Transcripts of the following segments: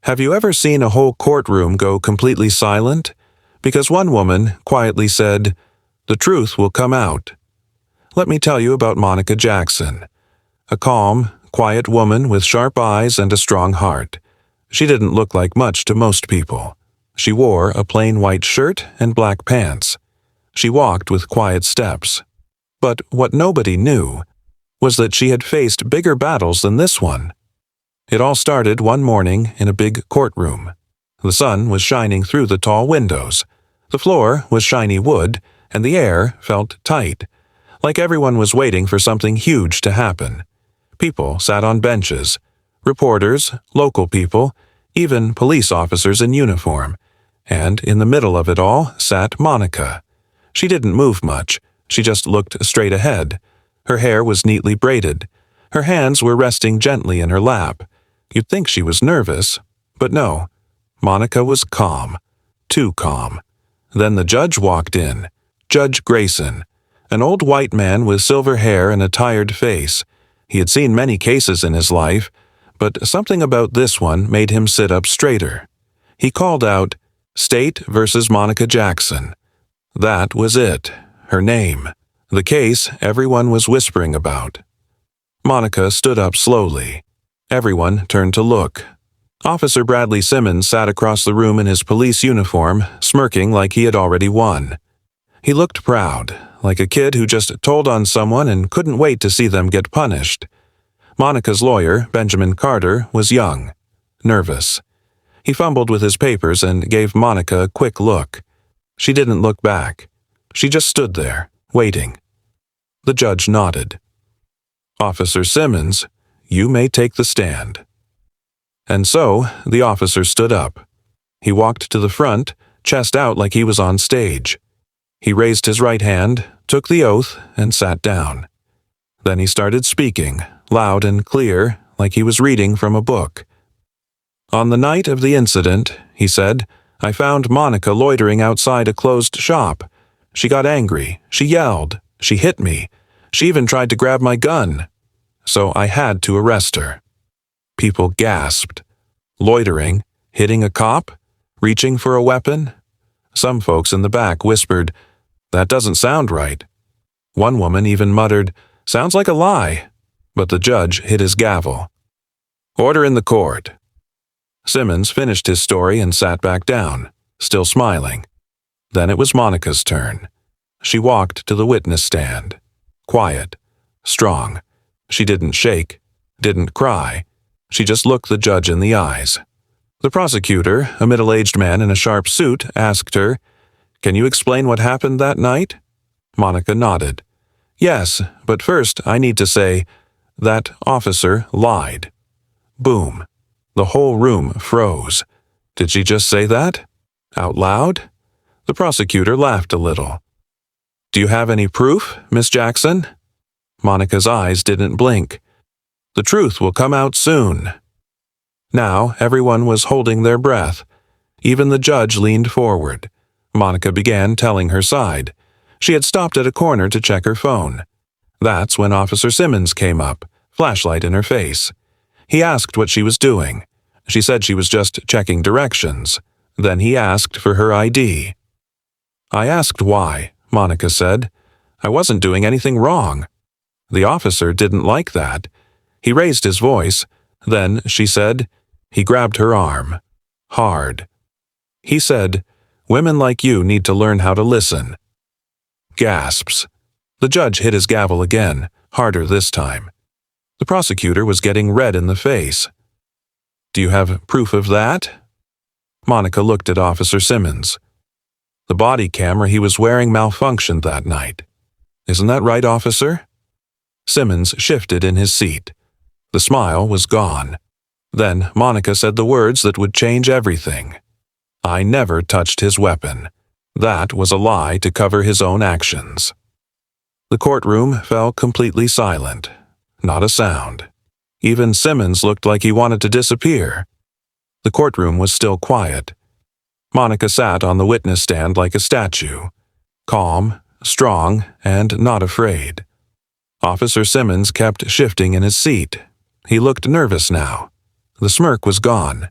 Have you ever seen a whole courtroom go completely silent? Because one woman quietly said, "The truth will come out." Let me tell you about Monica Jackson. A calm, quiet woman with sharp eyes and a strong heart. She didn't look like much to most people. She wore a plain white shirt and black pants. She walked with quiet steps. But what nobody knew was that she had faced bigger battles than this one. It all started one morning in a big courtroom. The sun was shining through the tall windows. The floor was shiny wood, and the air felt tight, like everyone was waiting for something huge to happen. People sat on benches. Reporters, local people, even police officers in uniform. And in the middle of it all sat Monica. She didn't move much. She just looked straight ahead. Her hair was neatly braided. Her hands were resting gently in her lap. You'd think she was nervous, but no. Monica was calm. Too calm. Then the judge walked in. Judge Grayson. An old white man with silver hair and a tired face. He had seen many cases in his life, but something about this one made him sit up straighter. He called out, "State versus Monica Jackson." That was it. Her name. The case everyone was whispering about. Monica stood up slowly. Everyone turned to look. Officer Bradley Simmons sat across the room in his police uniform, smirking like he had already won. He looked proud, like a kid who just told on someone and couldn't wait to see them get punished. Monica's lawyer, Benjamin Carter, was young, nervous. He fumbled with his papers and gave Monica a quick look. She didn't look back. She just stood there, waiting. The judge nodded. "Officer Simmons, you may take the stand." And so, the officer stood up. He walked to the front, chest out like he was on stage. He raised his right hand, took the oath, and sat down. Then he started speaking, loud and clear, like he was reading from a book. "On the night of the incident," he said, "I found Monica loitering outside a closed shop. She got angry. She yelled. She hit me. She even tried to grab my gun. So I had to arrest her." People gasped. Loitering, hitting a cop, reaching for a weapon? Some folks in the back whispered, "That doesn't sound right." One woman even muttered, "Sounds like a lie." But the judge hit his gavel. "Order in the court." Simmons finished his story and sat back down, still smiling. Then it was Monica's turn. She walked to the witness stand. Quiet, strong. She didn't shake, didn't cry. She just looked the judge in the eyes. The prosecutor, a middle-aged man in a sharp suit, asked her, "Can you explain what happened that night?" Monica nodded. "Yes, but first I need to say, that officer lied." Boom. The whole room froze. Did she just say that? Out loud? The prosecutor laughed a little. "Do you have any proof, Miss Jackson?" Monica's eyes didn't blink. "The truth will come out soon." Now everyone was holding their breath. Even the judge leaned forward. Monica began telling her side. She had stopped at a corner to check her phone. That's when Officer Simmons came up, flashlight in her face. He asked what she was doing. She said she was just checking directions. Then he asked for her ID. "I asked why," Monica said. "I wasn't doing anything wrong." The officer didn't like that. He raised his voice. Then, she said, he grabbed her arm. Hard. He said, "Women like you need to learn how to listen." Gasps. The judge hit his gavel again, harder this time. The prosecutor was getting red in the face. "Do you have proof of that?" Monica looked at Officer Simmons. "The body camera he was wearing malfunctioned that night. Isn't that right, officer?" Simmons shifted in his seat. The smile was gone. Then Monica said the words that would change everything. "I never touched his weapon." That was a lie to cover his own actions. The courtroom fell completely silent. Not a sound. Even Simmons looked like he wanted to disappear. The courtroom was still quiet. Monica sat on the witness stand like a statue. Calm, strong, and not afraid. Officer Simmons kept shifting in his seat. He looked nervous now. The smirk was gone.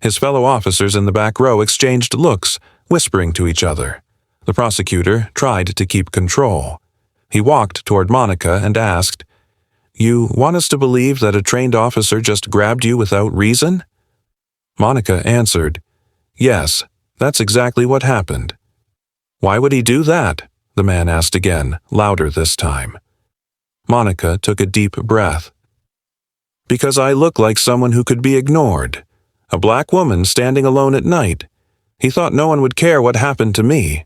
His fellow officers in the back row exchanged looks, whispering to each other. The prosecutor tried to keep control. He walked toward Monica and asked, "You want us to believe that a trained officer just grabbed you without reason?" Monica answered, "Yes, that's exactly what happened." "Why would he do that?" the man asked again, louder this time. Monica took a deep breath. "Because I look like someone who could be ignored. A black woman standing alone at night. He thought no one would care what happened to me."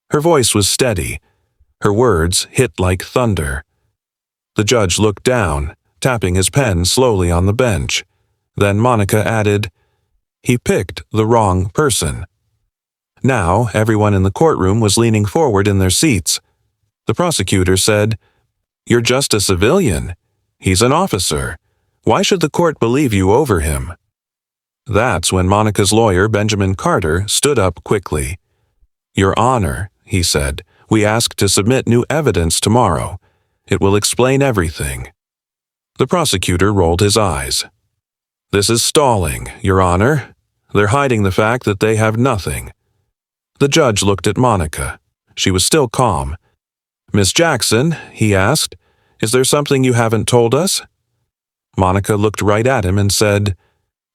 Her voice was steady. Her words hit like thunder. The judge looked down, tapping his pen slowly on the bench. Then Monica added, "He picked the wrong person." Now everyone in the courtroom was leaning forward in their seats. The prosecutor said, "You're just a civilian. He's an officer. Why should the court believe you over him?" That's when Monica's lawyer, Benjamin Carter, stood up quickly. "Your Honor," he said, "we ask to submit new evidence tomorrow. It will explain everything." The prosecutor rolled his eyes. "This is stalling, Your Honor. They're hiding the fact that they have nothing." The judge looked at Monica. She was still calm. "Miss Jackson," he asked, "is there something you haven't told us?" Monica looked right at him and said,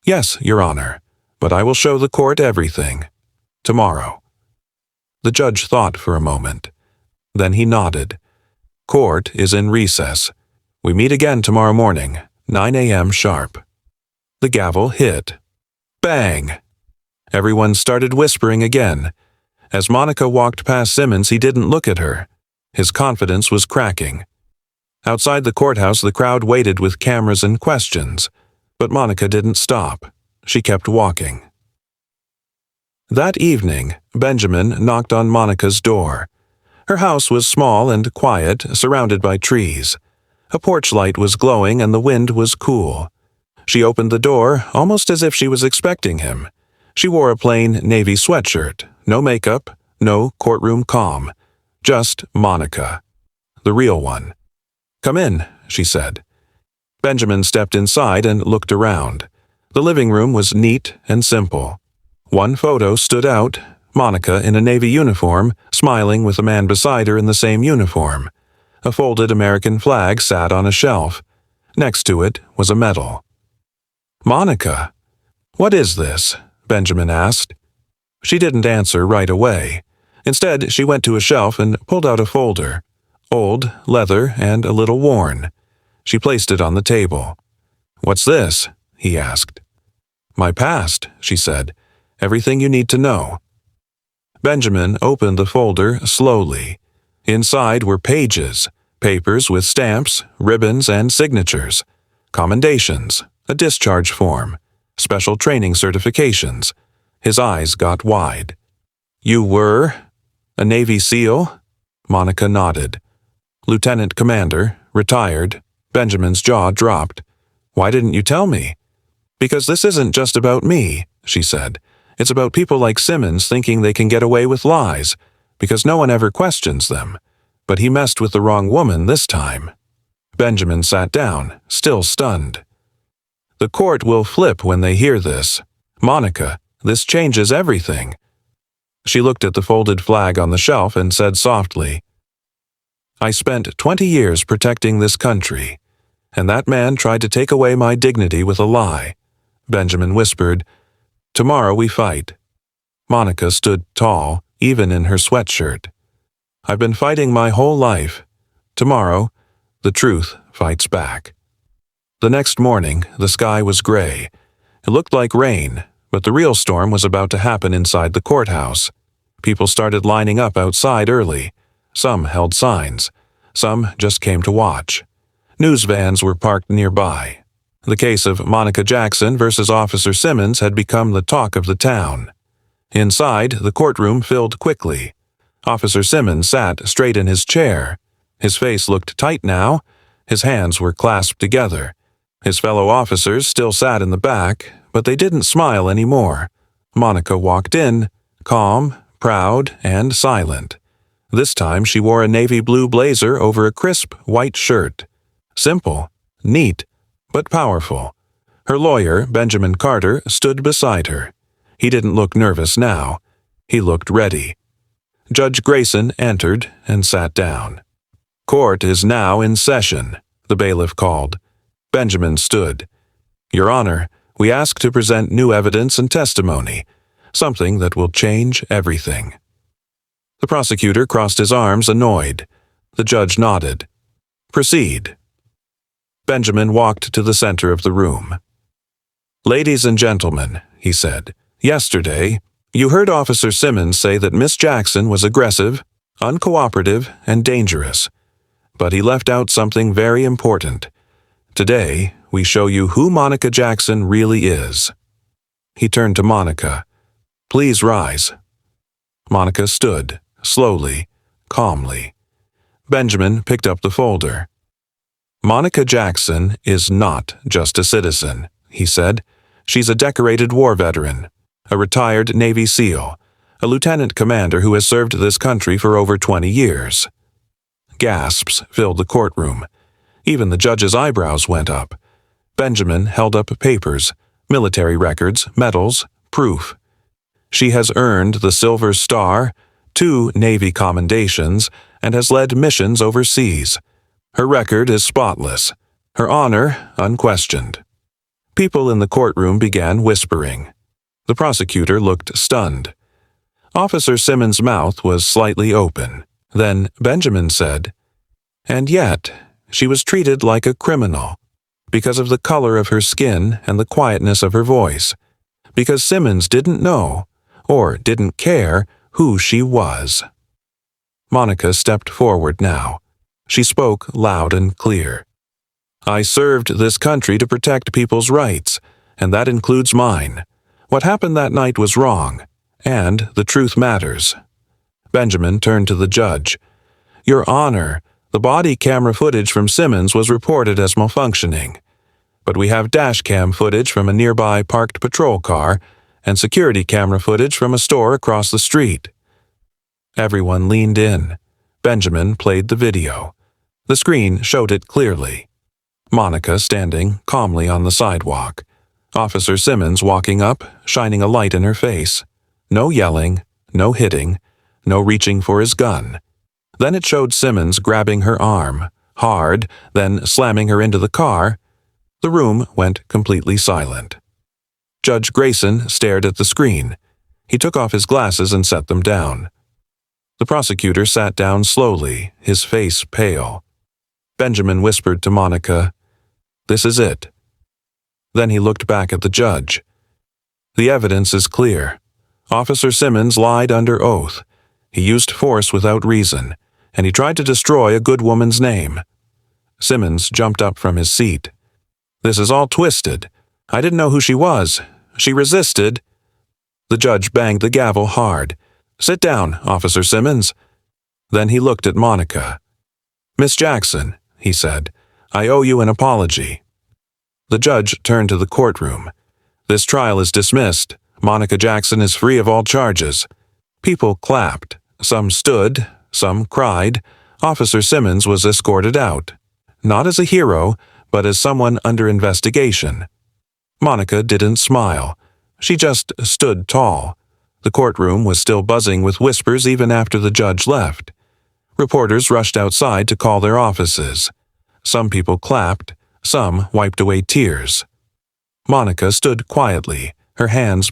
"Yes, Your Honor, but I will show the court everything. Tomorrow." The judge thought for a moment. Then he nodded. "Court is in recess. We meet again tomorrow morning, 9 a.m. sharp." The gavel hit. Bang! Everyone started whispering again. As Monica walked past Simmons, he didn't look at her. His confidence was cracking. Outside the courthouse, the crowd waited with cameras and questions. But Monica didn't stop. She kept walking. That evening, Benjamin knocked on Monica's door. Her house was small and quiet, surrounded by trees. A porch light was glowing and the wind was cool. She opened the door, almost as if she was expecting him. She wore a plain navy sweatshirt, no makeup, no courtroom calm. Just Monica. The real one. "Come in," she said. Benjamin stepped inside and looked around. The living room was neat and simple. One photo stood out, Monica in a Navy uniform, smiling with a man beside her in the same uniform. A folded American flag sat on a shelf. Next to it was a medal. "Monica, what is this?" Benjamin asked. She didn't answer right away. Instead, she went to a shelf and pulled out a folder. Old, leather, and a little worn. She placed it on the table. "What's this?" he asked. "My past," she said. "Everything you need to know." Benjamin opened the folder slowly. Inside were pages, papers with stamps, ribbons, and signatures, commendations, a discharge form, special training certifications. His eyes got wide. "You were a Navy SEAL?" Monica nodded. "Lieutenant Commander, retired." Benjamin's jaw dropped. "Why didn't you tell me?" "Because this isn't just about me," she said. "It's about people like Simmons thinking they can get away with lies, because no one ever questions them. But he messed with the wrong woman this time." Benjamin sat down, still stunned. "The court will flip when they hear this. Monica, this changes everything." She looked at the folded flag on the shelf and said softly, "I spent 20 years protecting this country, and that man tried to take away my dignity with a lie." Benjamin whispered, "Tomorrow we fight." Monica stood tall, even in her sweatshirt. "I've been fighting my whole life. Tomorrow, the truth fights back." The next morning, the sky was gray. It looked like rain, but the real storm was about to happen inside the courthouse. People started lining up outside early. Some held signs. Some just came to watch. News vans were parked nearby. The case of Monica Jackson versus Officer Simmons had become the talk of the town. Inside, the courtroom filled quickly. Officer Simmons sat straight in his chair. His face looked tight now. His hands were clasped together. His fellow officers still sat in the back, but they didn't smile anymore. Monica walked in, calm, proud, and silent. This time she wore a navy blue blazer over a crisp white shirt. Simple, neat, but powerful. Her lawyer, Benjamin Carter, stood beside her. He didn't look nervous now. He looked ready. Judge Grayson entered and sat down. "Court is now in session," the bailiff called. Benjamin stood. "Your Honor, we ask to present new evidence and testimony, something that will change everything." The prosecutor crossed his arms, annoyed. The judge nodded. "Proceed." Benjamin walked to the center of the room. "Ladies and gentlemen," he said, "yesterday, you heard Officer Simmons say that Miss Jackson was aggressive, uncooperative, and dangerous. But he left out something very important. Today, we show you who Monica Jackson really is." He turned to Monica. "Please rise." Monica stood, slowly, calmly. Benjamin picked up the folder. "Monica Jackson is not just a citizen," he said. "She's a decorated war veteran, a retired Navy SEAL, a lieutenant commander who has served this country for over 20 years. Gasps filled the courtroom. Even the judge's eyebrows went up. Benjamin held up papers, military records, medals, proof. "She has earned the Silver Star, 2 Navy commendations, and has led missions overseas. Her record is spotless. Her honor unquestioned." People in the courtroom began whispering. The prosecutor looked stunned. Officer Simmons' mouth was slightly open. Then Benjamin said, "And yet, she was treated like a criminal, because of the color of her skin and the quietness of her voice, because Simmons didn't know, or didn't care, who she was." Monica stepped forward now. She spoke loud and clear. "I served this country to protect people's rights, and that includes mine. What happened that night was wrong, and the truth matters." Benjamin turned to the judge. "Your Honor, the body camera footage from Simmons was reported as malfunctioning, but we have dashcam footage from a nearby parked patrol car and security camera footage from a store across the street." Everyone leaned in. Benjamin played the video. The screen showed it clearly. Monica standing calmly on the sidewalk. Officer Simmons walking up, shining a light in her face. No yelling, no hitting, no reaching for his gun. Then it showed Simmons grabbing her arm, hard, then slamming her into the car. The room went completely silent. Judge Grayson stared at the screen. He took off his glasses and set them down. The prosecutor sat down slowly, his face pale. Benjamin whispered to Monica, "This is it." Then he looked back at the judge. "The evidence is clear. Officer Simmons lied under oath. He used force without reason, and he tried to destroy a good woman's name." Simmons jumped up from his seat. "This is all twisted. I didn't know who she was. She resisted." The judge banged the gavel hard. "Sit down, Officer Simmons." Then he looked at Monica. "Miss Jackson," he said, "I owe you an apology." The judge turned to the courtroom. "This trial is dismissed. Monica Jackson is free of all charges." People clapped. Some stood, some cried. Officer Simmons was escorted out. Not as a hero, but as someone under investigation. Monica didn't smile. She just stood tall. The courtroom was still buzzing with whispers even after the judge left. Reporters rushed outside to call their offices. Some people clapped, some wiped away tears. Monica stood quietly, her hands